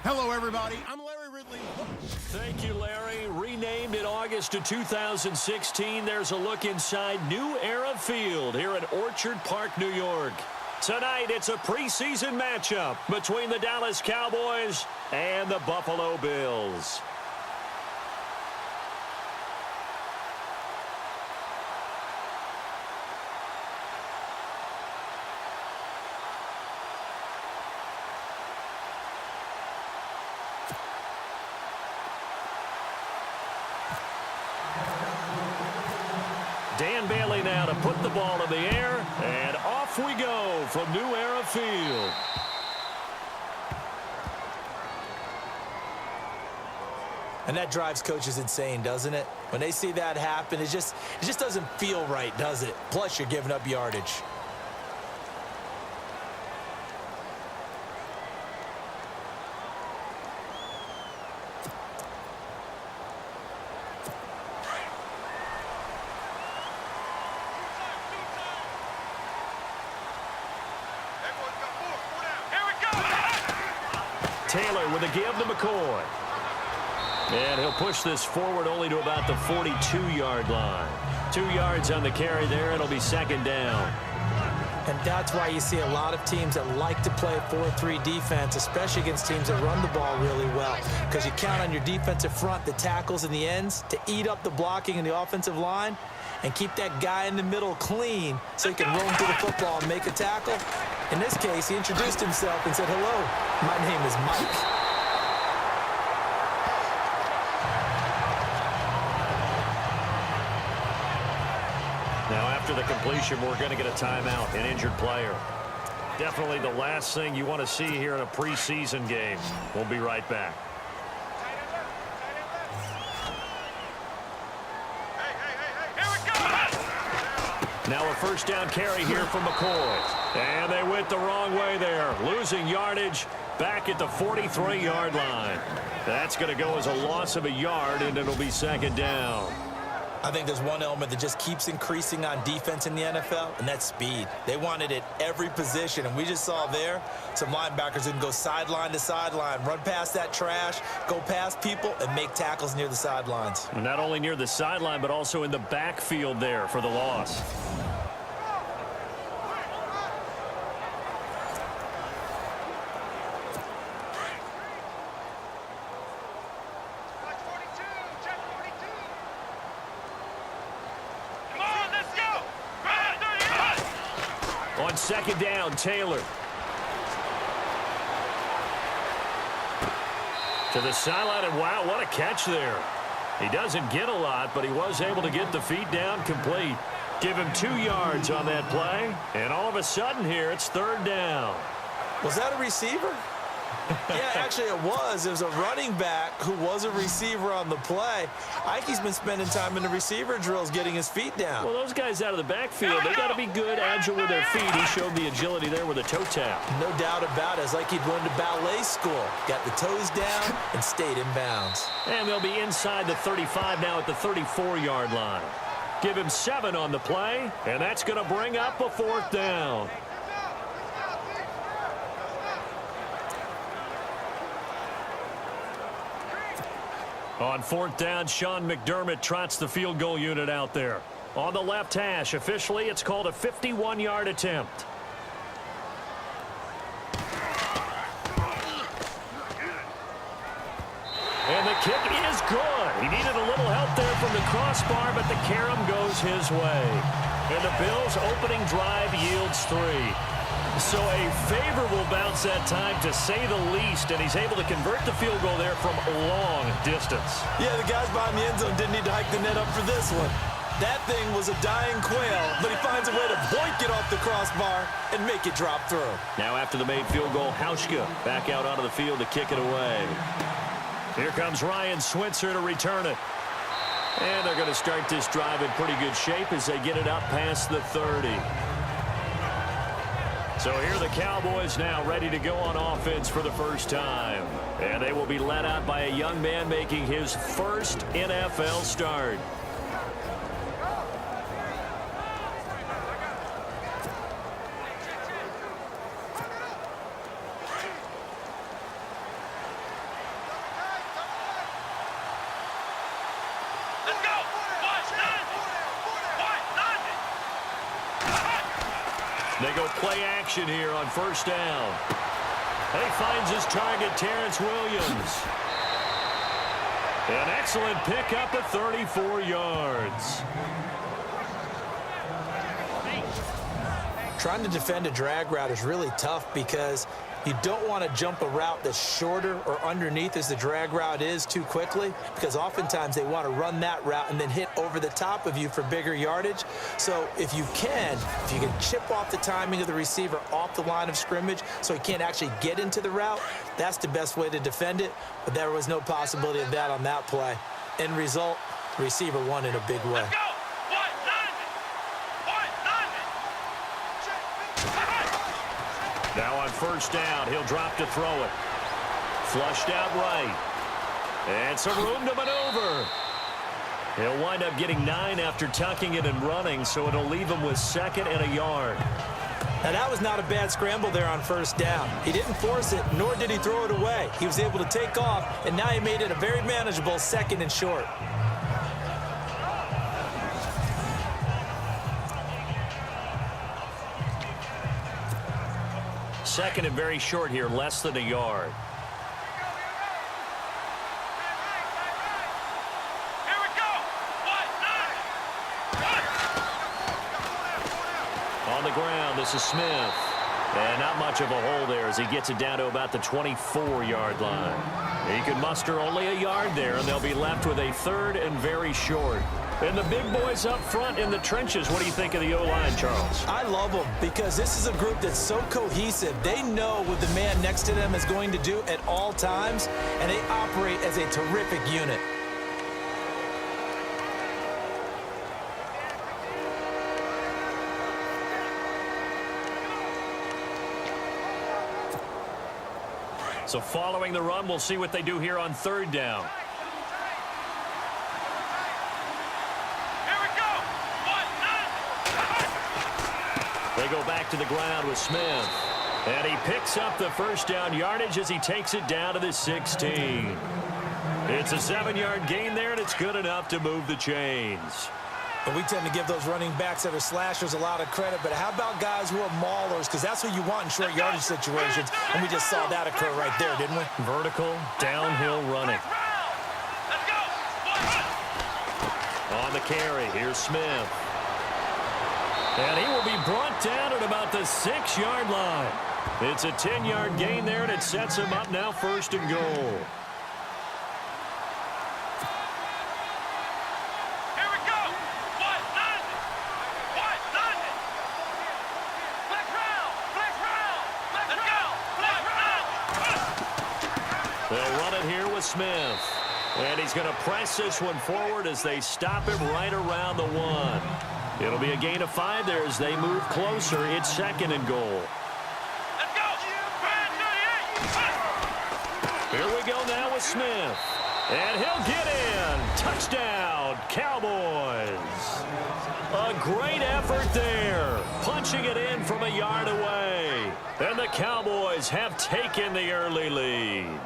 Hello, everybody. I'm Larry Ridley. Thank you, Larry. Renamed in August of 2016, there's a look inside New Era Field here at Orchard Park, New York. Tonight, it's a preseason matchup between the Dallas Cowboys and the Buffalo Bills. Dan Bailey now to put the ball in the air, and off we go from New Era Field. And that drives coaches insane, doesn't it? When they see that happen, it just doesn't feel right, does it? Plus, you're giving up yardage. Taylor with a give to McCoy. And he'll push this forward only to about the 42-yard line. 2 yards on the carry there. It'll be second down. And that's why you see a lot of teams that like to play 4-3 defense, especially against teams that run the ball really well. Because you count on your defensive front, the tackles and the ends, to eat up the blocking in the offensive line and keep that guy in the middle clean so he can roam through the football and make a tackle. In this case, he introduced himself and said, "Hello, my name is Mike." Now, after the completion, we're going to get a timeout, an injured player. Definitely the last thing you want to see here in a preseason game. We'll be right back. Now a first down carry here from McCoy. And they went the wrong way there, losing yardage back at the 43-yard line. That's going to go as a loss of a yard, and it'll be second down. I think there's one element that just keeps increasing on defense in the NFL, and that's speed. They want it at every position, and we just saw there some linebackers who can go sideline to sideline, run past that trash, go past people, and make tackles near the sidelines. Not only near the sideline, but also in the backfield there for the loss. On second down, Taylor. To the sideline, and wow, what a catch there. He doesn't get a lot, but he was able to get the feet down complete. Give him 2 yards on that play, and all of a sudden here, it's third down. Was that a receiver? Yeah, actually it was. It was a running back who was a receiver on the play. I think he's been spending time in the receiver drills getting his feet down. Well, those guys out of the backfield, they got to be good, agile with their feet. He showed the agility there with a toe tap. No doubt about it. It's like he'd went to ballet school. Got the toes down and stayed in bounds. And they'll be inside the 35 now at the 34-yard line. Give him 7 on the play, and that's going to bring up a fourth down. On fourth down, Sean McDermott trots the field goal unit out there. On the left hash, officially, it's called a 51-yard attempt. And the kick is good. He needed a little help there from the crossbar, but the carom goes his way. And the Bills' opening drive yields 3. So a favorable bounce that time, to say the least, and he's able to convert the field goal there from long distance. Yeah, the guys behind the end zone didn't need to hike the net up for this one. That thing was a dying quail, but he finds a way to boink it off the crossbar and make it drop through. Now after the made field goal, Hauschka back out onto the field to kick it away. Here comes Ryan Switzer to return it. And they're going to start this drive in pretty good shape as they get it up past the 30. So here are the Cowboys now ready to go on offense for the first time. And they will be led out by a young man making his first NFL start. They go play action here on first down. He finds his target, Terrence Williams. An excellent pickup at 34 yards. Trying to defend a drag route is really tough because you don't want to jump a route that's shorter or underneath as the drag route is too quickly, because oftentimes they want to run that route and then hit over the top of you for bigger yardage. So if you can chip off the timing of the receiver off the line of scrimmage so he can't actually get into the route, that's the best way to defend it. But there was no possibility of that on that play. End result, the receiver won in a big way. Now on first down, he'll drop to throw it. Flushed out right. And some room to maneuver. He'll wind up getting 9 after tucking it and running, so it'll leave him with 2nd and a yard. Now, that was not a bad scramble there on first down. He didn't force it, nor did he throw it away. He was able to take off, and now he made it a very manageable 2nd and short. Second and very short here, less than a yard. Here we go. On the ground, this is Smith. And not much of a hole there as he gets it down to about the 24-yard line. He can muster only a yard there, and they'll be left with a 3rd and very short. And the big boys up front in the trenches, what do you think of the O-line, Charles? I love them because this is a group that's so cohesive. They know what the man next to them is going to do at all times, and they operate as a terrific unit. So following the run, we'll see what they do here on 3rd down. They go back to the ground with Smith. And he picks up the first down yardage as he takes it down to the 16. It's a 7-yard gain there, and it's good enough to move the chains. And we tend to give those running backs that are slashers a lot of credit, but how about guys who are maulers? Because that's what you want in short yardage situations, and we just saw that occur right there, didn't we? Vertical, downhill running. On the carry, here's Smith. And he will be brought down at about the 6-yard line. It's a 10-yard gain there, and it sets him up now 1st and goal. They'll run it here with Smith. And he's going to press this one forward as they stop him right around the 1. It'll be a gain of 5 there as they move closer. It's 2nd and goal. Let's go. Here we go now with Smith. And he'll get in. Touchdown, Cowboys. A great effort there. Punching it in from a yard away. And the Cowboys have taken the early lead.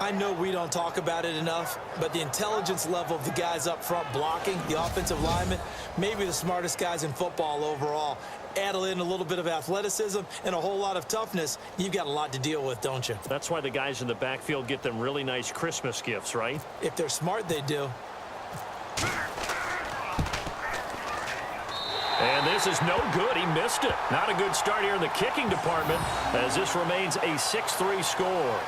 I know we don't talk about it enough, but the intelligence level of the guys up front blocking, the offensive linemen, maybe the smartest guys in football overall. Add in a little bit of athleticism and a whole lot of toughness, you've got a lot to deal with, don't you? That's why the guys in the backfield get them really nice Christmas gifts, right? If they're smart, they do. And this is no good. He missed it. Not a good start here in the kicking department as this remains a 6-3 score.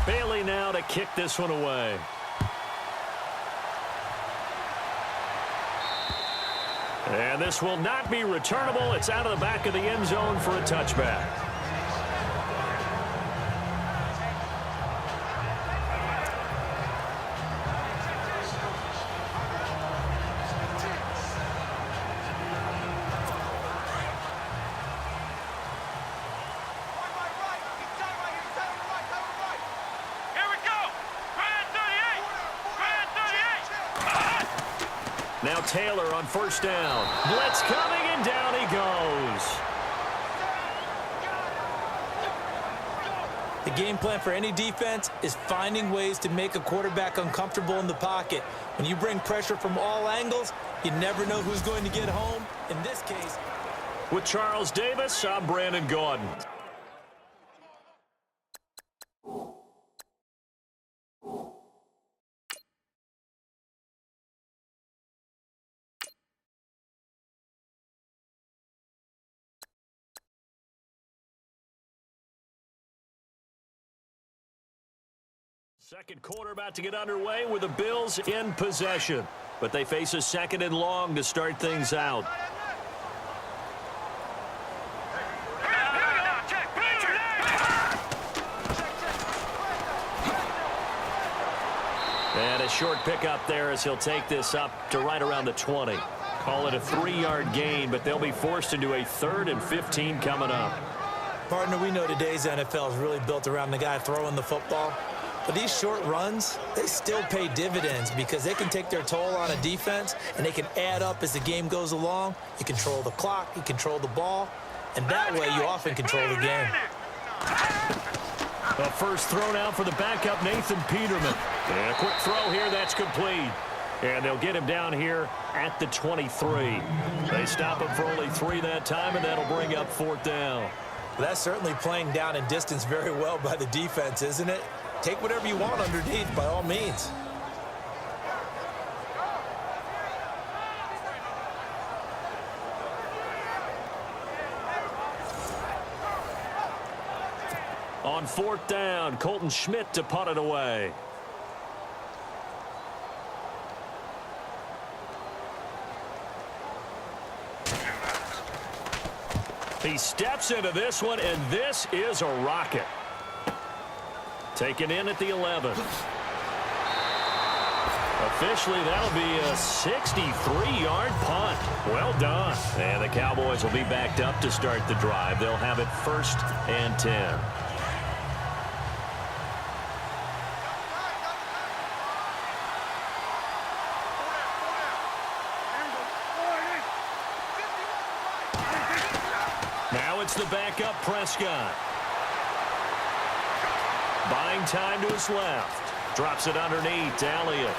Bailey now to kick this one away. And this will not be returnable. It's out of the back of the end zone for a touchback. Now Taylor on first down. Blitz coming And down he goes. The game plan for any defense is finding ways to make a quarterback uncomfortable in the pocket. When you bring pressure from all angles, you never know who's going to get home. In this case, with Charles Davis, I'm Brandon Gaudin. Second quarter about to get underway with the Bills in possession. But they face a second and long to start things out. And a short pickup there as he'll take this up to right around the 20. Call it a 3-yard gain, but they'll be forced into a 3rd and 15 coming up. Partner, we know today's NFL is really built around the guy throwing the football. But these short runs, they still pay dividends because they can take their toll on a defense and they can add up as the game goes along. You control the clock, you control the ball, and that way you often control the game. A first throw down for the backup, Nathan Peterman. And a quick throw here, that's complete. And they'll get him down here at the 23. They stop him for only 3 that time, and that'll bring up 4th down. Well, that's certainly playing down in distance very well by the defense, isn't it? Take whatever you want underneath, by all means. On 4th down, Colton Schmidt to punt it away. He steps into this one, and this is a rocket. Taken in at the 11. Officially, that'll be a 63-yard punt. Well done. And the Cowboys will be backed up to start the drive. They'll have it 1st and 10. Now it's the backup Prescott. Buying time to his left. Drops it underneath to Elliott.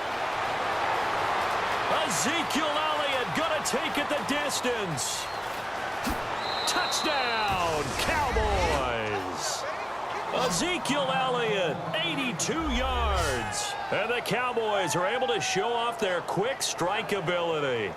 Ezekiel Elliott gonna take it the distance. Touchdown, Cowboys. Ezekiel Elliott, 82 yards. And the Cowboys are able to show off their quick strike ability.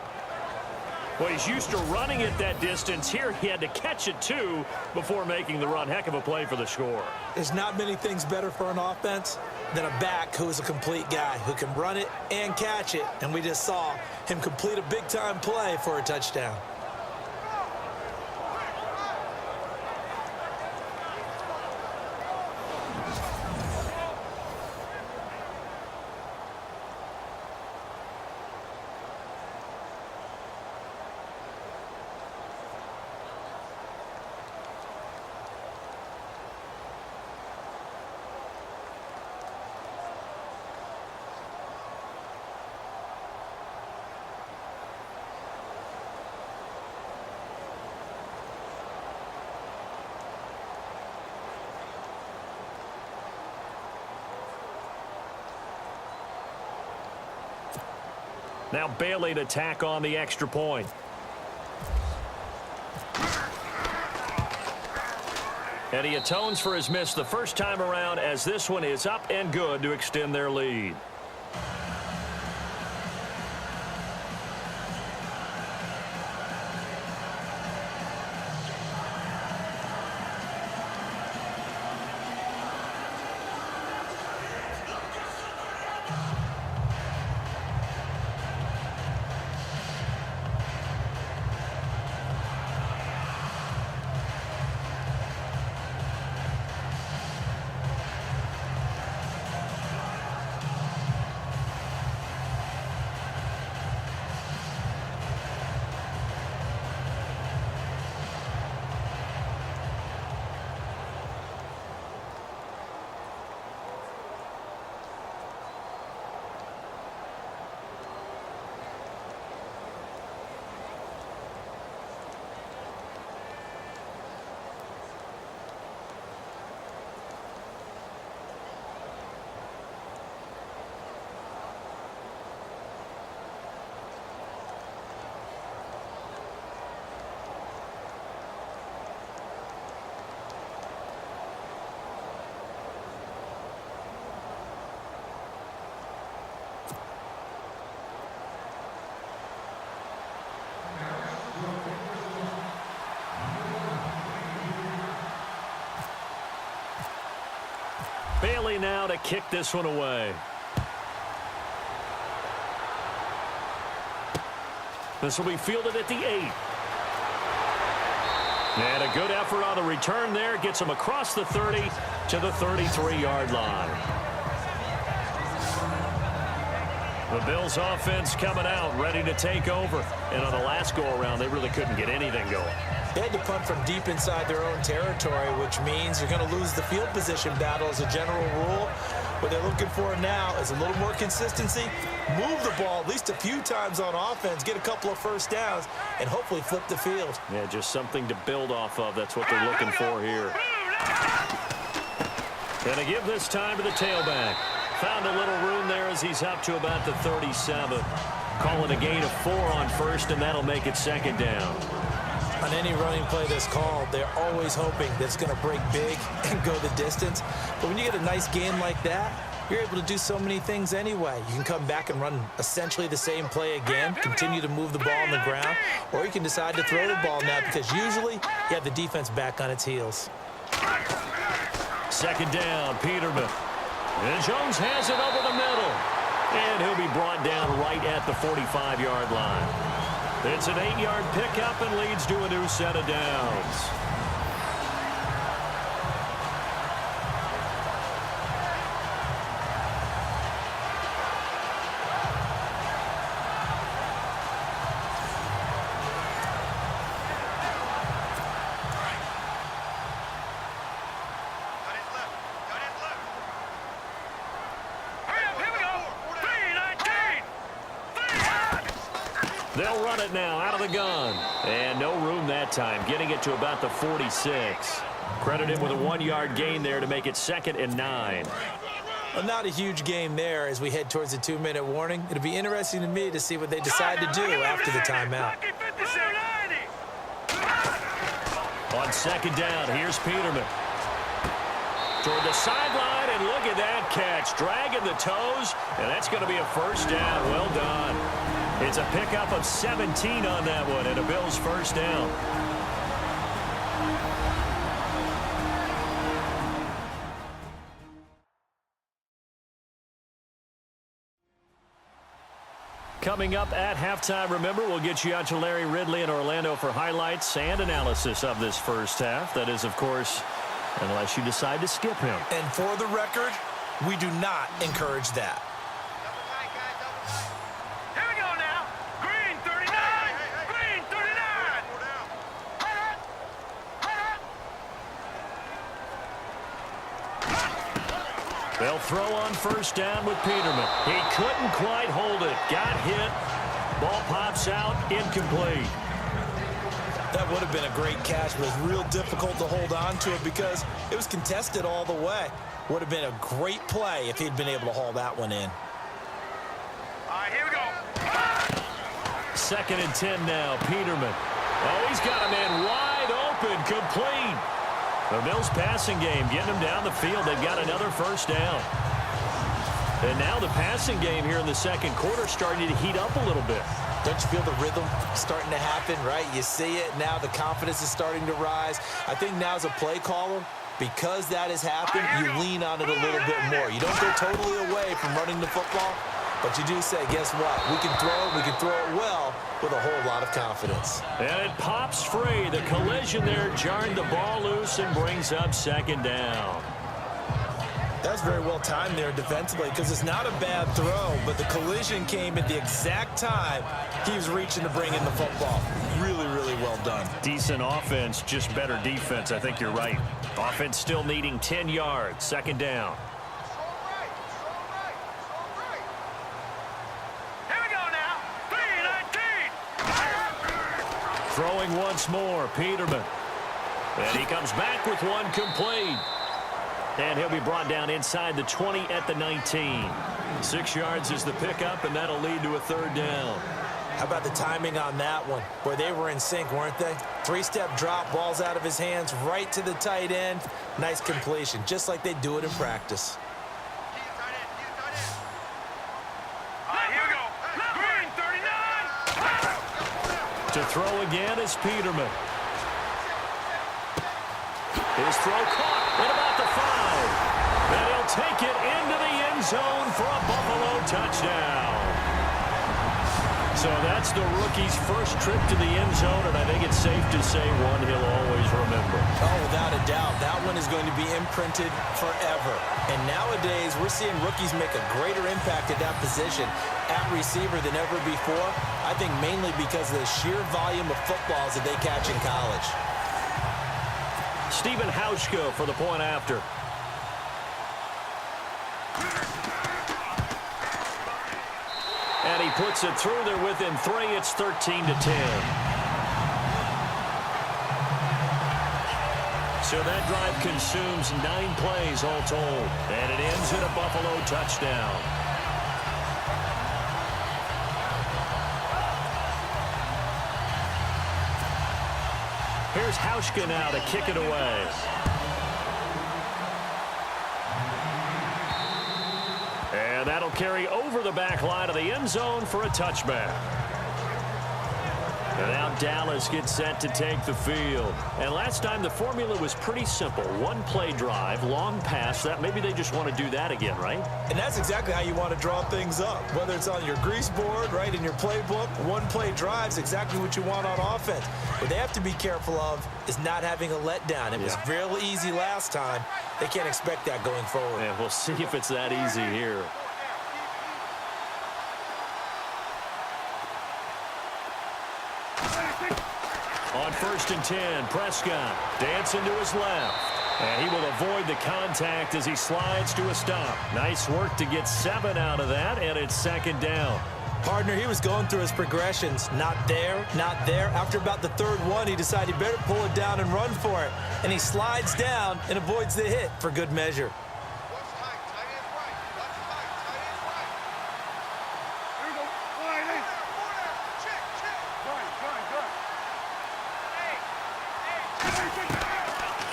Well, he's used to running it that distance. Here he had to catch it, too, before making the run. Heck of a play for the score. There's not many things better for an offense than a back who is a complete guy who can run it and catch it. And we just saw him complete a big-time play for a touchdown. Now Bailey to tack on the extra point. And he atones for his miss the first time around as this one is up and good to extend their lead. Bailey now to kick this one away. This will be fielded at the 8. And a good effort on the return there. Gets him across the 30 to the 33-yard line. The Bills offense coming out, ready to take over. And on the last go-around, they really couldn't get anything going. They had to punt from deep inside their own territory, which means you're going to lose the field position battle as a general rule. What they're looking for now is a little more consistency, move the ball at least a few times on offense, get a couple of first downs, and hopefully flip the field. Yeah, just something to build off of. That's what they're looking for here. And they give this time to the tailback. Found a little room there as he's up to about the 37. Call it a gain of 4 on first, and that'll make it second down. On any running play that's called, they're always hoping that it's going to break big and go the distance. But when you get a nice gain like that, you're able to do so many things anyway. You can come back and run essentially the same play again, continue to move the ball on the ground, or you can decide to throw the ball now because usually you have the defense back on its heels. Second down, Peterman. And Jones has it over the middle. And he'll be brought down right at the 45-yard line. It's an 8-yard pickup and leads to a new set of downs. They'll run it now out of the gun. And no room that time, getting it to about the 46. Credit him with a 1-yard gain there to make it 2nd and 9. Well, not a huge gain there as we head towards the 2-minute warning. It'll be interesting to me to see what they decide to do after the timeout. On second down, here's Peterman. Toward the sideline, and look at that catch. Dragging the toes, and that's going to be a first down. Well done. It's a pickup of 17 on that one, and a Bills first down. Coming up at halftime, remember, we'll get you out to Larry Ridley in Orlando for highlights and analysis of this first half. That is, of course, unless you decide to skip him. And for the record, we do not encourage that. Here we go now. Green 39. Green 39. They'll throw on first down with Peterman. He couldn't quite hold it. Got hit. Ball pops out. Incomplete. That would have been a great catch, but it was real difficult to hold on to it because it was contested all the way. Would have been a great play if he'd been able to haul that one in. All right, here we go. 2nd and 10 now. Peterman. Oh, he's got a man wide open. Complete. The Bills passing game getting them down the field. They've got another first down. And now the passing game here in the second quarter starting to heat up a little bit. Don't you feel the rhythm starting to happen, right? You see it. Now the confidence is starting to rise. I think now as a play caller, because that has happened, you lean on it a little bit more. You don't go totally away from running the football, but you do say, guess what? We can throw it well with a whole lot of confidence. And it pops free. The collision there jarred the ball loose and brings up second down. That's very well timed there defensively because it's not a bad throw, but the collision came at the exact time he was reaching to bring in the football. Really, really well done. Decent offense, just better defense. I think you're right. Offense still needing 10 yards. Second down. Here we go now. 3-19. Throwing once more, Peterman. And he comes back with one complete. And he'll be brought down inside the 20 at the 19. 6 yards is the pickup, and that'll lead to a third down. How about the timing on that one? Boy, they were in sync, weren't they? 3-step drop, balls out of his hands, right to the tight end. Nice completion, just like they do it in practice. All right, here we go. Green 39. To throw again is Peterman. His throw caught at about the 5. And he'll touchdown. So that's the rookie's first trip to the end zone, and I think it's safe to say one he'll always remember. Oh, without a doubt. That one is going to be imprinted forever. And nowadays, we're seeing rookies make a greater impact at that position at receiver than ever before. I think mainly because of the sheer volume of footballs that they catch in college. Stephen Hauschka for the point after. And he puts it through there within 3. It's 13-10. So that drive consumes 9 plays all told. And it ends in a Buffalo touchdown. Here's Hauschka now to kick it away. And that'll carry over the back line of the end zone for a touchback. And now Dallas gets set to take the field. And last time the formula was pretty simple. 1-play drive, long pass. That maybe they just want to do that again, right? And that's exactly how you want to draw things up. Whether it's on your grease board, right, in your playbook, 1-play drive's exactly what you want on offense. What they have to be careful of is not having a letdown. It was real easy last time. They can't expect that going forward. And we'll see if it's that easy here. On 1st and 10, Prescott dancing to his left. And he will avoid the contact as he slides to a stop. Nice work to get 7 out of that, and it's 2nd down. Partner, he was going through his progressions. Not there, not there. After about the 3rd one, he decided he better pull it down and run for it. And he slides down and avoids the hit for good measure.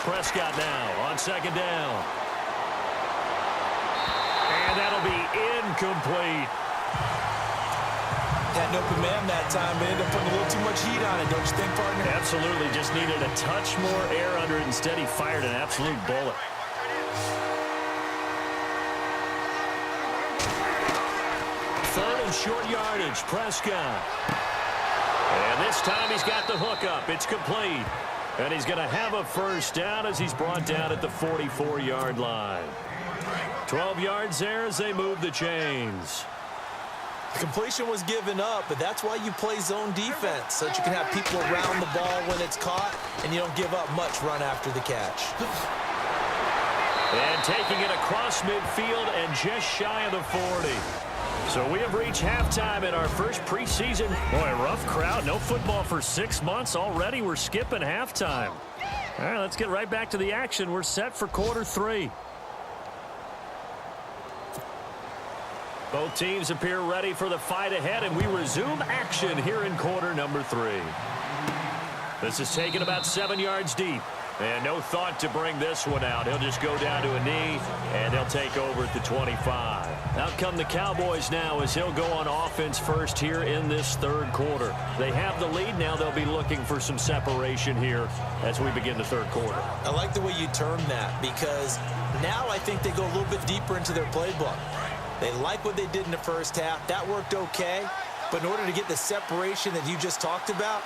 Prescott now on 2nd down. And that'll be incomplete. Had an open man that time, but ended up putting a little too much heat on it, don't you think, partner? Absolutely. Just needed a touch more air under it. Instead, he fired an absolute bullet. Third and short yardage, Prescott. And this time he's got the hook up. It's complete. And he's going to have a first down as he's brought down at the 44-yard line. 12 yards there as they move the chains. The completion was given up, but that's why you play zone defense, so that you can have people around the ball when it's caught, and you don't give up much run after the catch. And taking it across midfield and just shy of the 40. So we have reached halftime in our first preseason. Boy, rough crowd. No football for 6 months. Already we're skipping halftime. All right, let's get right back to the action. We're set for quarter 3. Both teams appear ready for the fight ahead, and we resume action here in quarter number 3. This is taken about 7 yards deep. And no thought to bring this one out. He'll just go down to a knee, and they'll take over at the 25. Out come the Cowboys now as he'll go on offense first here in this 3rd quarter. They have the lead. Now they'll be looking for some separation here as we begin the 3rd quarter. I like the way you term that, because now I think they go a little bit deeper into their playbook. They like what they did in the first half. That worked okay. But in order to get the separation that you just talked about,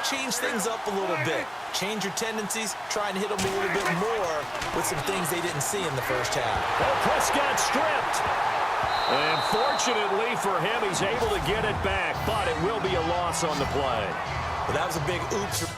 change things up a little bit. Change your tendencies. Try and hit them a little bit more with some things they didn't see in the first half. Oh, Prescott stripped. And fortunately for him, he's able to get it back, but it will be a loss on the play. But that was a big oops.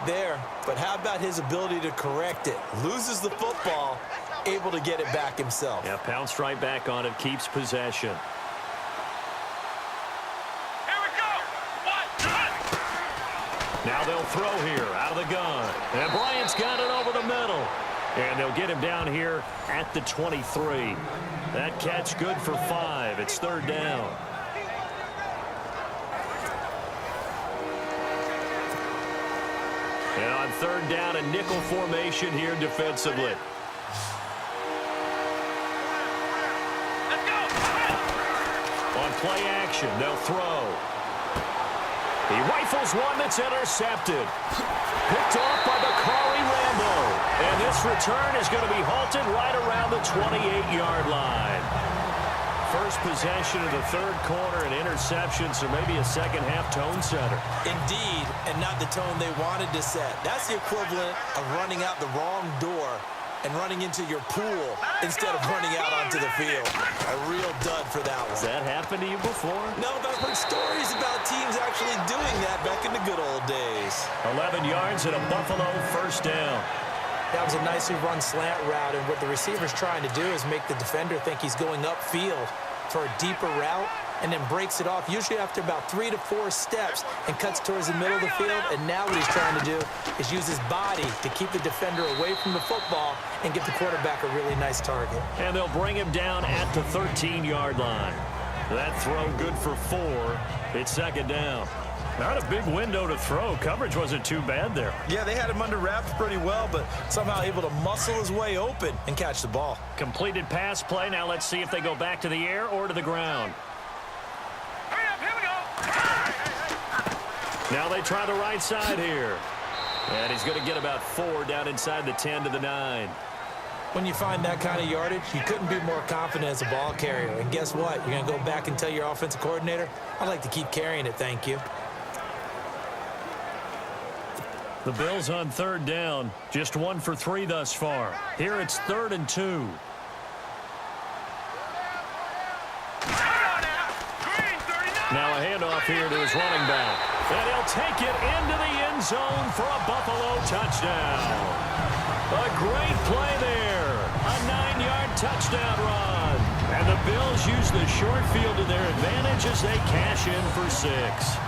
right there, but how about his ability to correct it? Loses the football, able to get it back himself. Yeah, pounced right back on it, keeps possession. Here we go. Now they'll throw here out of the gun. And Bryant's got it over the middle. And they'll get him down here at the 23. That catch good for 5. It's third down. And on third down, a nickel formation here defensively. Let's go. On play action, they'll throw. He rifles one that's intercepted. Picked off by Bakari Rambo. And this return is going to be halted right around the 28-yard line. First possession of the third quarter, an interception, so maybe a second-half tone setter. Indeed, and not the tone they wanted to set. That's the equivalent of running out the wrong door and running into your pool instead of running out onto the field. A real dud for that one. Has that happened to you before? No, but I've heard stories about teams actually doing that back in the good old days. 11 yards and a Buffalo first down. That was a nicely run slant route, and what the receiver's trying to do is make the defender think he's going upfield for a deeper route, and then breaks it off, usually after about 3 to 4 steps, and cuts towards the middle of the field. And now what he's trying to do is use his body to keep the defender away from the football and give the quarterback a really nice target. And they'll bring him down at the 13-yard line. That throw good for 4. It's second down. Not a big window to throw. Coverage wasn't too bad there. Yeah, they had him under wraps pretty well, but somehow able to muscle his way open and catch the ball. Completed pass play. Now let's see if they go back to the air or to the ground. Hurry up, here we go. Now they try the right side here. And he's going to get about 4 down inside the 10 to the 9. When you find that kind of yardage, you couldn't be more confident as a ball carrier. And guess what? You're going to go back and tell your offensive coordinator, I'd like to keep carrying it, thank you. The Bills on third down, just 1 for 3 thus far. Here it's 3rd and 2. Now a handoff here to his running back. And he'll take it into the end zone for a Buffalo touchdown. A great play there. A 9-yard touchdown run. And the Bills use the short field to their advantage as they cash in for 6.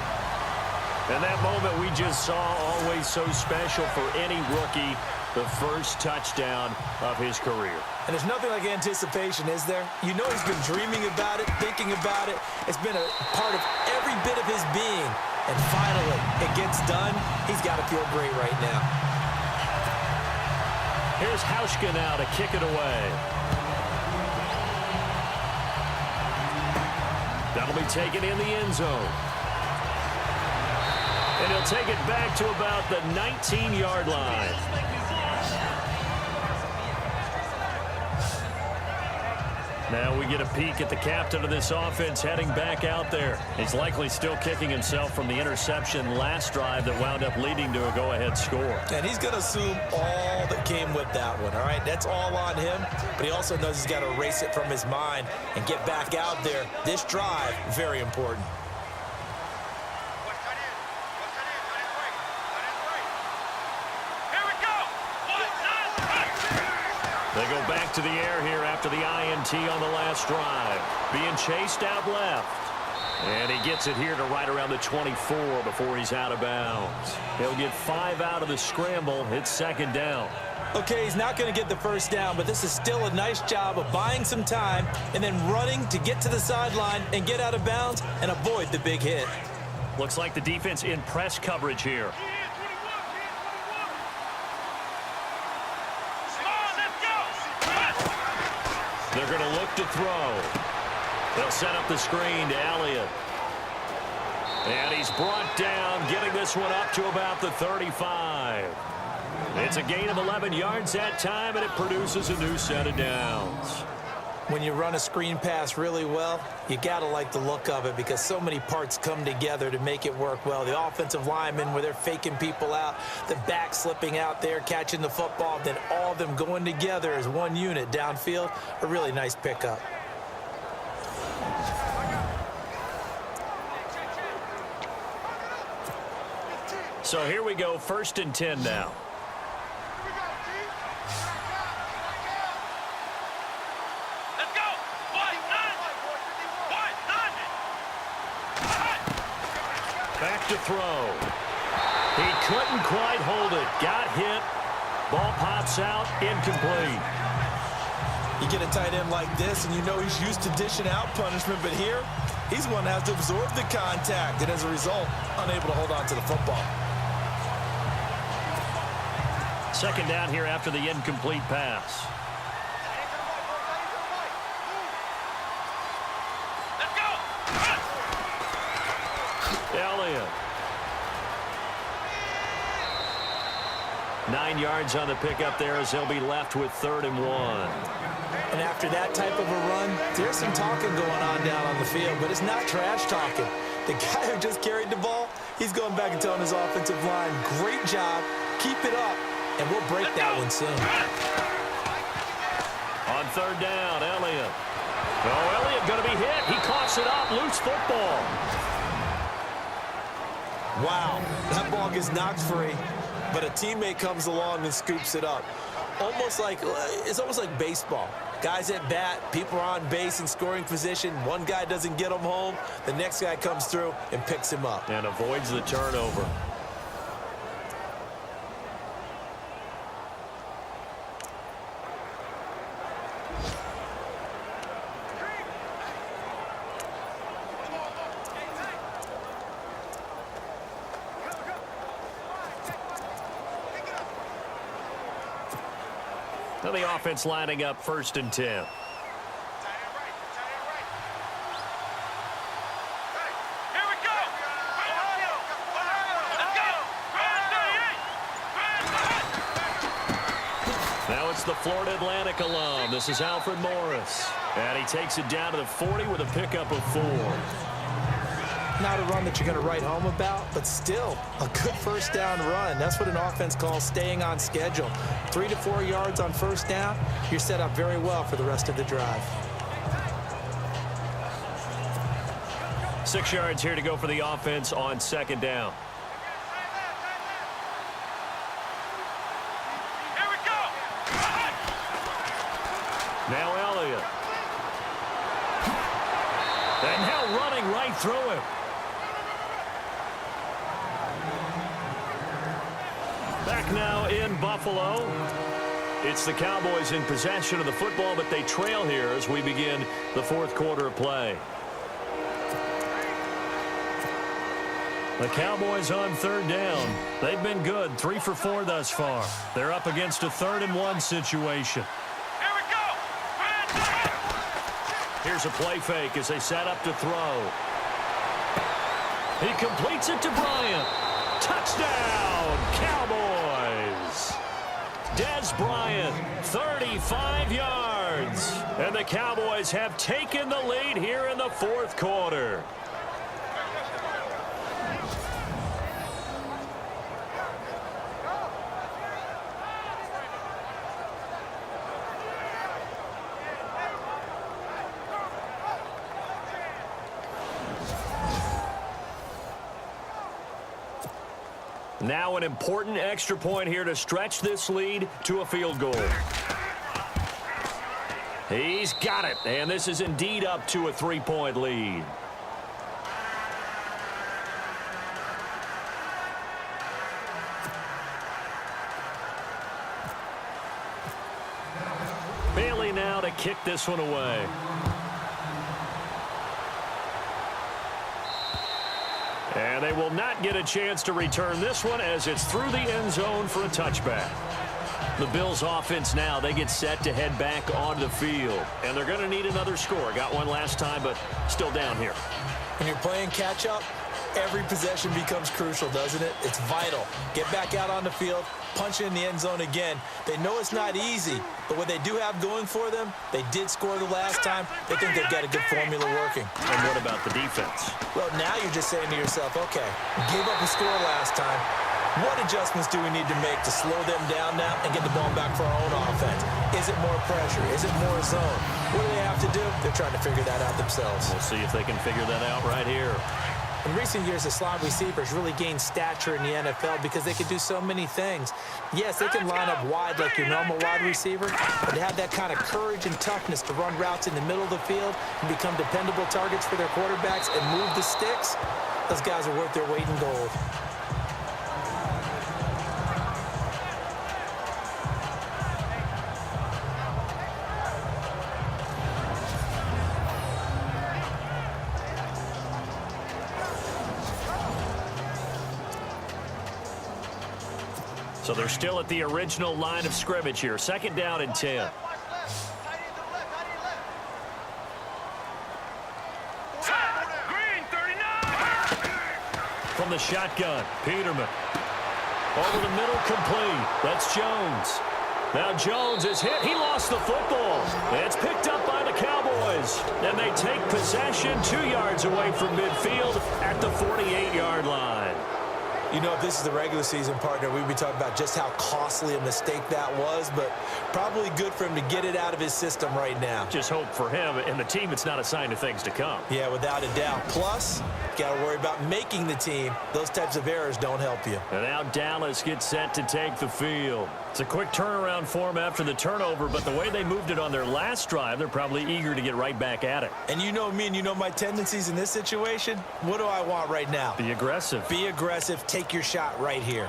And that moment we just saw, always so special for any rookie, the first touchdown of his career. And there's nothing like anticipation, is there? You know he's been dreaming about it, thinking about it. It's been a part of every bit of his being. And finally, it gets done. He's got to feel great right now. Here's Hauschka now to kick it away. That'll be taken in the end zone. And he'll take it back to about the 19-yard line. Now we get a peek at the captain of this offense heading back out there. He's likely still kicking himself from the interception last drive that wound up leading to a go-ahead score. And he's going to assume all that came with that one, all right? That's all on him, but he also knows he's got to erase it from his mind and get back out there. This drive, very important. They go back to the air here after the INT on the last drive. Being chased out left. And he gets it here to right around the 24 before he's out of bounds. He'll get 5 out of the scramble. It's second down. Okay, he's not going to get the first down, but this is still a nice job of buying some time and then running to get to the sideline and get out of bounds and avoid the big hit. Looks like the defense in press coverage here. They're going to look to throw. They'll set up the screen to Elliott. And he's brought down, getting this one up to about the 35. It's a gain of 11 yards that time, and it produces a new set of downs. When you run a screen pass really well, you got to like the look of it because so many parts come together to make it work well. The offensive linemen, where they're faking people out, the back slipping out there, catching the football, then all of them going together as one unit downfield. A really nice pickup. So here we go, 1st and 10 now. Let's go. Back to throw. He couldn't quite hold it. Got hit. Ball pops out, incomplete. You get a tight end like this, and you know he's used to dishing out punishment, but here, he's one that has to absorb the contact, and as a result, unable to hold on to the football. 2nd down here after the incomplete pass. Let's go. 9 yards on the pickup there as they'll be left with 3rd and 1. And after that type of a run, there's some talking going on down on the field, but it's not trash talking. The guy who just carried the ball, he's going back and telling his offensive line, great job, keep it up, and we'll break that one soon. On 3rd down, Elliott. Oh, Elliott going to be hit. He coughs it up, loose football. Wow, that ball gets knocked free, but a teammate comes along and scoops it up. It's almost like baseball. Guys at bat, people are on base in scoring position. One guy doesn't get him home. The next guy comes through and picks him up. And avoids the turnover. Now the offense lining up 1st and 10. Here we go. Let's go. Now it's the Florida Atlantic alum. This is Alfred Morris. And he takes it down to the 40 with a pickup of 4. Not a run that you're going to write home about, but still a good 1st down run. That's what an offense calls staying on schedule. 3 to 4 yards on 1st down, you're set up very well for the rest of the drive. 6 yards here to go for the offense on 2nd down. Here we go. Now Elliott. And now running right through him. Back now in Buffalo. It's the Cowboys in possession of the football, but they trail here as we begin the 4th quarter of play. The Cowboys on 3rd down. They've been good, 3 for 4 thus far. They're up against a 3rd and 1 situation. Here we go. Here's a play fake as they set up to throw. He completes it to Bryant. Touchdown, Cowboys. Dez Bryant, 35 yards. And the Cowboys have taken the lead here in the 4th quarter. Now an important extra point here to stretch this lead to a field goal. He's got it, and this is indeed up to a 3-point lead. Bailey now to kick this one away. And they will not get a chance to return this one as it's through the end zone for a touchback. The Bills offense now, they get set to head back onto the field. And they're going to need another score. Got one last time, but still down here. When you're playing catch-up, every possession becomes crucial, doesn't it? It's vital. Get back out on the field, punch in the end zone again. They know it's not easy, but what they do have going for them, they did score the last time. They think they've got a good formula working. And what about the defense? Well, now you're just saying to yourself, okay, gave up a score last time. What adjustments do we need to make to slow them down now and get the ball back for our own offense? Is it more pressure? Is it more zone? What do they have to do? They're trying to figure that out themselves. We'll see if they can figure that out right here. In recent years, the slot receivers really gained stature in the NFL because they can do so many things. Yes, they can line up wide like your normal wide receiver, but they have that kind of courage and toughness to run routes in the middle of the field and become dependable targets for their quarterbacks and move the sticks. Those guys are worth their weight in gold. So they're still at the original line of scrimmage here. 2nd down and 10. Green 39. From the shotgun, Peterman. Over the middle, complete. That's Jones. Now Jones is hit. He lost the football. It's picked up by the Cowboys. And they take possession 2 yards away from midfield at the 48-yard line. You know, if this is the regular season, partner, we'd be talking about just how costly a mistake that was, but probably good for him to get it out of his system right now. Just hope for him and the team it's not a sign of things to come. Yeah, without a doubt. Plus, got to worry about making the team. Those types of errors don't help you. And now Dallas gets set to take the field. It's a quick turnaround for them after the turnover, but the way they moved it on their last drive, they're probably eager to get right back at it. And you know me and you know my tendencies in this situation. What do I want right now? Be aggressive. Be aggressive. Take your shot right here.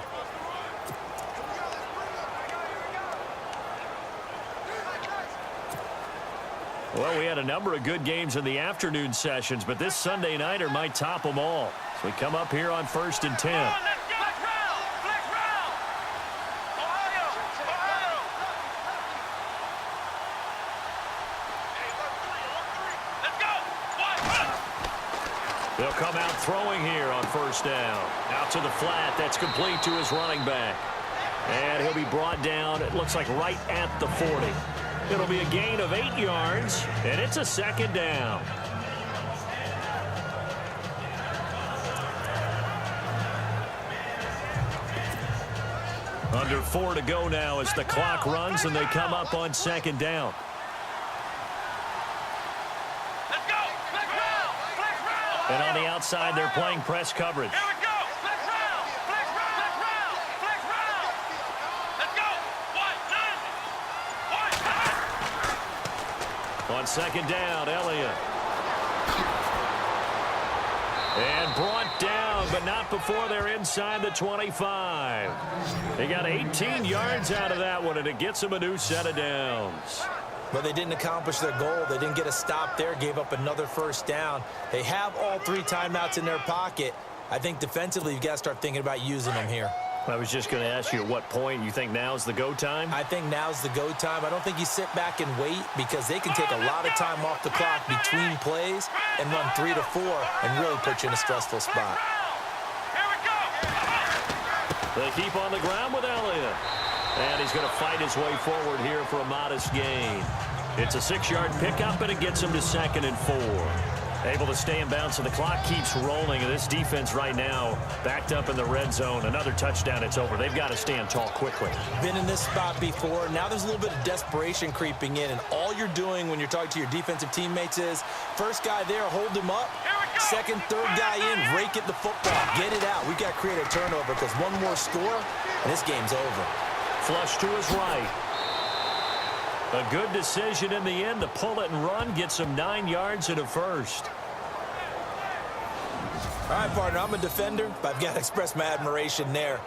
Well, we had a number of good games in the afternoon sessions, but this Sunday nighter might top them all. So we come up here on 1st and 10. Let's go. Flex round. Ohio. Let's go. They'll come out throwing here on 1st down. Out to the flat. That's complete to his running back. And he'll be brought down, it looks like right at the 40. It'll be a gain of 8 yards, and it's a 2nd down. Under 4 to go now as the clock runs, and they come up on 2nd down. Let's go. Flex round. And on the outside, they're playing press coverage. Here we go. Flex round. Let's go. On 2nd down, Elliott. And brought down, but not before they're inside the 25. They got 18 yards out of that one, and it gets them a new set of downs. But they didn't accomplish their goal. They didn't get a stop there, gave up another 1st down. They have all 3 timeouts in their pocket. I think defensively, you've got to start thinking about using them here. I was just going to ask you at what point you think now's the go time? I think now's the go time. I don't think you sit back and wait because they can take a lot of time off the clock between plays and run 3 to 4 and really put you in a stressful spot. Here we go. They keep on the ground with Elliott. And he's going to fight his way forward here for a modest gain. It's a 6-yard pickup, and it gets him to 2nd and 4. Able to stay in bounds, so the clock keeps rolling. And this defense right now backed up in the red zone. Another touchdown, it's over. They've got to stand tall quickly. Been in this spot before. Now there's a little bit of desperation creeping in. And all you're doing when you're talking to your defensive teammates is, first guy there, hold him up. Second, third guy in, rake at the football. Get it out. We've got to create a turnover because one more score, and this game's over. Flush to his right. A good decision in the end to pull it and run. Gets him 9 yards and a 1st. All right, partner, I'm a defender, but I've got to express my admiration there.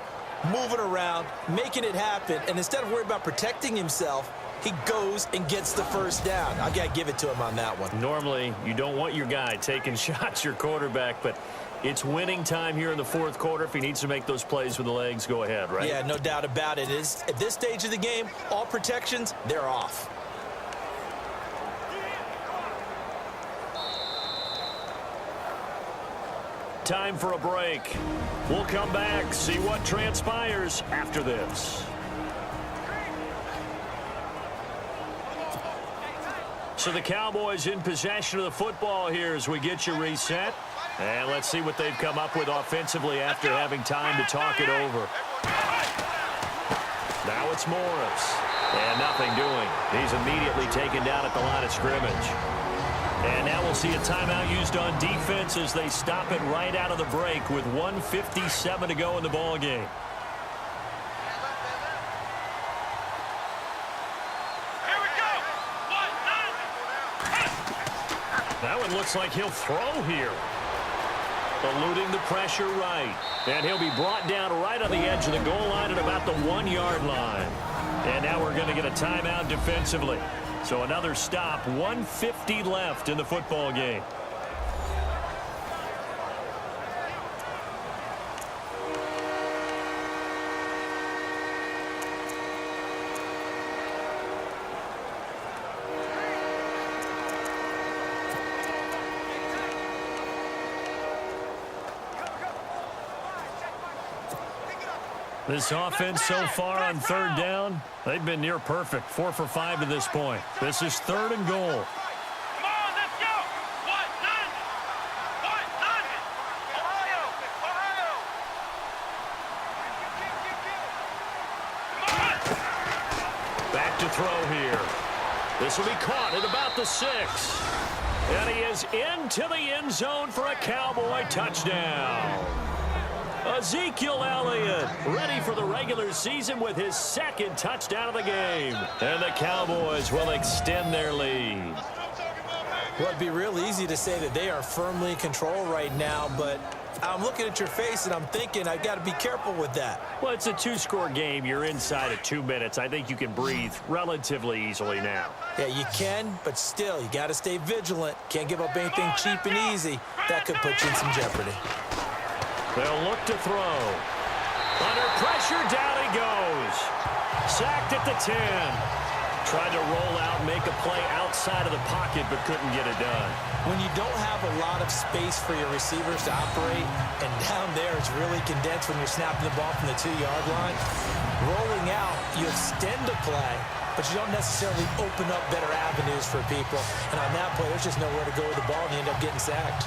Moving around, making it happen, and instead of worrying about protecting himself, he goes and gets the 1st down. I've got to give it to him on that one. Normally, you don't want your guy taking shots, your quarterback, but it's winning time here in the 4th quarter. If he needs to make those plays with the legs, go ahead, right? Yeah, no doubt about it. At this stage of the game, all protections, they're off. Time for a break. We'll come back, see what transpires after this. So the Cowboys in possession of the football here as we get you reset. And let's see what they've come up with offensively after having time to talk it over. Now it's Morris. And nothing doing. He's immediately taken down at the line of scrimmage. And now we'll see a timeout used on defense as they stop it right out of the break with 1:57 to go in the ball game. Here we go. That one looks like he'll throw here. Eluding the pressure right. And he'll be brought down right on the edge of the goal line at about the 1-yard line. And now we're going to get a timeout defensively. So another stop, 1:50 left in the football game. This offense so far on third down, they've been near perfect. 4 for 5 to this point. This is 3rd and goal. Come on, let's go. None. Ohio. Come on. Back to throw here. This will be caught at about the 6. And he is into the end zone for a Cowboy touchdown. Ezekiel Elliott ready for the regular season with his 2nd touchdown of the game. And the Cowboys will extend their lead. Well, it'd be real easy to say that they are firmly in control right now, but I'm looking at your face and I'm thinking I've got to be careful with that. Well, it's a 2-score game. You're inside of 2 minutes. I think you can breathe relatively easily now. Yeah, you can, but still, you got to stay vigilant. Can't give up anything cheap and easy. That could put you in some jeopardy. They'll look to throw. Under pressure, down he goes. Sacked at the 10. Tried to roll out, make a play outside of the pocket, but couldn't get it done. When you don't have a lot of space for your receivers to operate, and down there it's really condensed when you're snapping the ball from the 2-yard line, rolling out, you extend a play, but you don't necessarily open up better avenues for people. And on that play, there's just nowhere to go with the ball, and you end up getting sacked.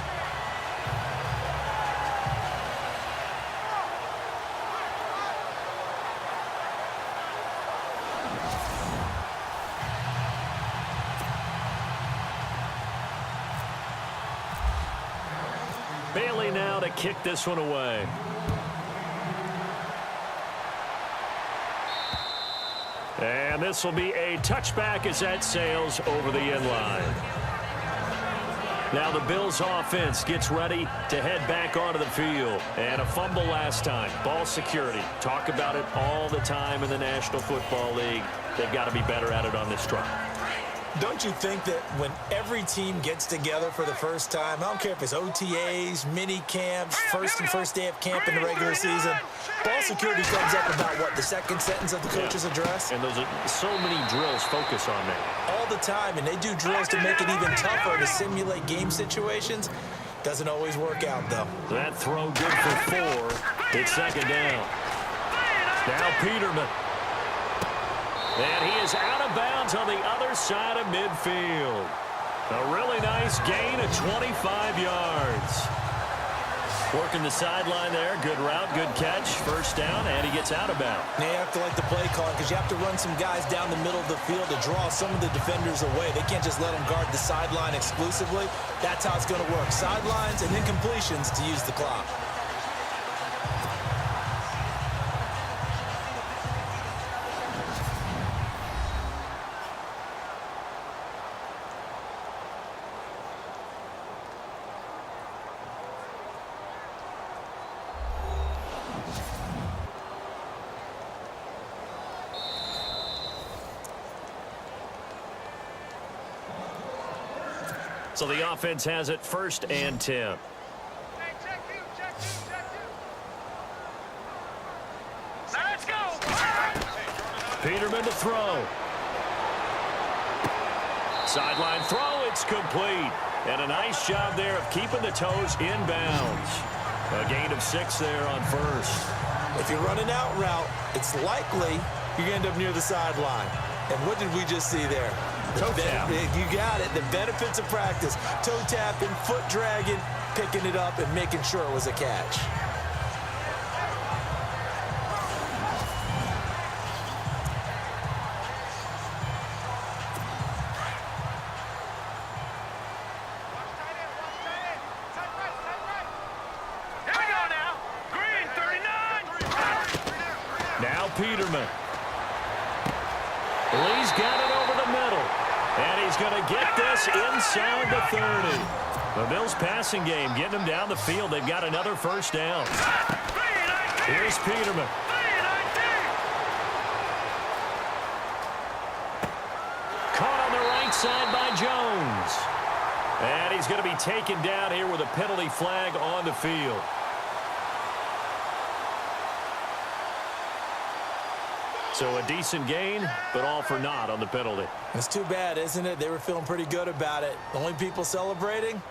Bailey now to kick this one away. And this will be a touchback as that sails over the end line. Now the Bills offense gets ready to head back onto the field. And a fumble last time. Ball security. Talk about it all the time in the National Football League. They've got to be better at it on this drive. Don't you think that when every team gets together for the first time, I don't care if it's OTAs, mini camps, first day of camp in the regular season, ball security comes up about, what, the second sentence of the coach's address? And those are so many drills focus on that. All the time, and they do drills to make it even tougher to simulate game situations. Doesn't always work out, though. That throw good for 4. It's 2nd down. Now Peterman. And he is out of bounds on the other side of midfield. A really nice gain of 25 yards. Working the sideline there. Good route, good catch. First down, and he gets out of bounds. Now you have to like the play calling because you have to run some guys down the middle of the field to draw some of the defenders away. They can't just let them guard the sideline exclusively. That's how it's going to work. Sidelines and then completions to use the clock. So the offense has it 1st and 10. Let's go. Peterman to throw. Sideline throw, it's complete. And a nice job there of keeping the toes in bounds. A gain of 6 there on 1st. If you're running out route, it's likely you're going to end up near the sideline. And what did we just see there? Toe tap. You got it. The benefits of practice. Toe tapping, foot dragging, picking it up, and making sure it was a catch. Now Peterman. Lee's got it over the middle. And he's going to get this inside the 30. The Bills passing game getting them down the field. They've got another first down. Here's Peterman. Caught on the right side by Jones. And he's going to be taken down here with a penalty flag on the field. So a decent gain, but all for naught on the penalty. It's too bad, isn't it? They were feeling pretty good about it. The only people celebrating,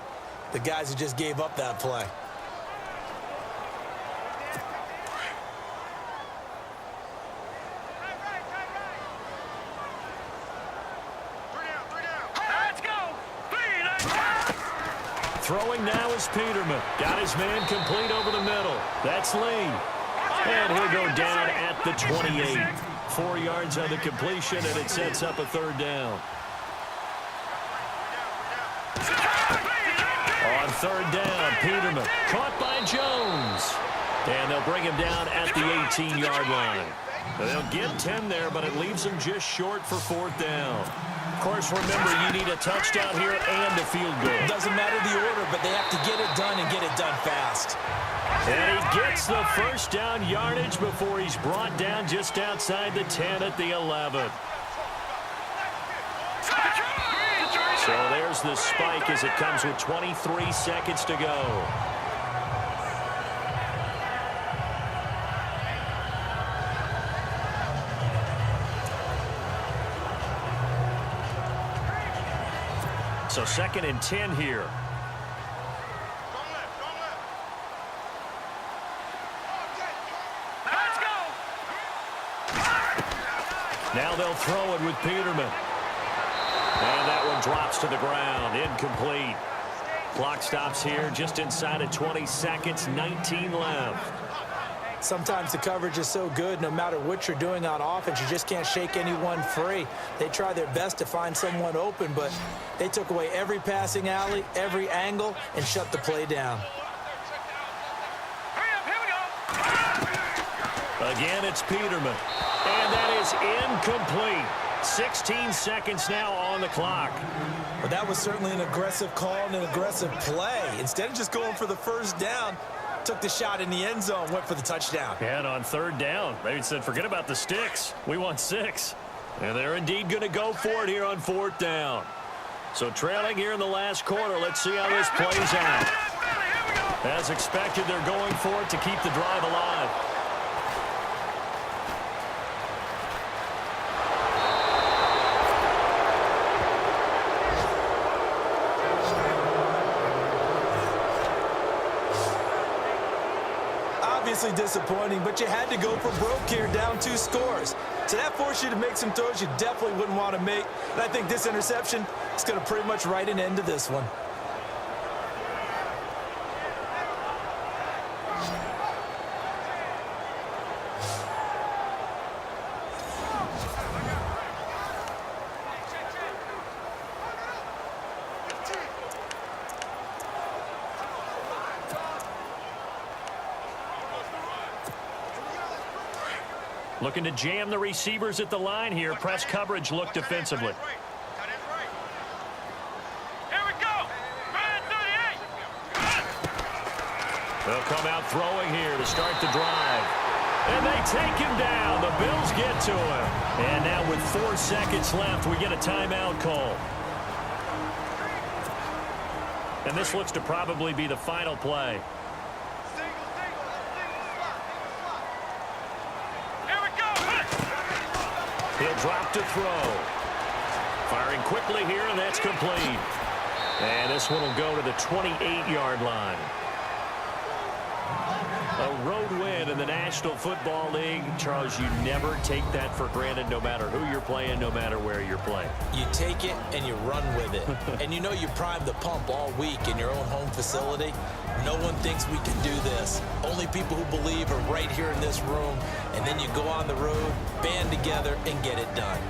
the guys who just gave up that play. Throwing now is Peterman. Got his man complete over the middle. That's Lee. And he'll go down at the 28. 4 yards on the completion, and it sets up a third down. On third down, Peterman caught by Jones. And they'll bring him down at the 18-yard line. They'll get 10 there, but it leaves them just short for fourth down. Of course, remember, you need a touchdown here and a field goal. Doesn't matter the order, but they have to get it done and get it done fast. And he gets the first down yardage before he's brought down just outside the 10 at the 11. So there's the spike as it comes with 23 seconds to go. So 2nd and 10 here. Now they'll throw it with Peterman. And that one drops to the ground. Incomplete. Clock stops here just inside of 20 seconds. 19 left. Sometimes the coverage is so good, no matter what you're doing on offense, you just can't shake anyone free. They try their best to find someone open, but they took away every passing alley, every angle, and shut the play down. Again, it's Peterman. And that is incomplete. 16 seconds now on the clock. But that was certainly an aggressive call and an aggressive play. Instead of just going for the first down, took the shot in the end zone, went for the touchdown. And on third down, they said, forget about the sticks. We want 6. And they're indeed going to go for it here on fourth down. So trailing here in the last quarter, let's see how this plays out. As expected, they're going for it to keep the drive alive. Obviously disappointing, but you had to go for broke here, down 2 scores. So that forced you to make some throws you definitely wouldn't want to make. And I think this interception is going to pretty much write an end to this one. Looking to jam the receivers at the line here. Press coverage look defensively. Here we go. They'll come out throwing here to start the drive. And they take him down. The Bills get to him. And now with 4 seconds left, we get a timeout call. And this looks to probably be the final play. He'll drop to throw. Firing quickly here, and that's complete. And this one will go to the 28-yard line. A road win in the National Football League. Charles, you never take that for granted no matter who you're playing, no matter where you're playing. You take it and you run with it. And you know you primed the pump all week in your own home facility. No one thinks we can do this. Only people who believe are right here in this room. And then you go on the road, band together, and get it done.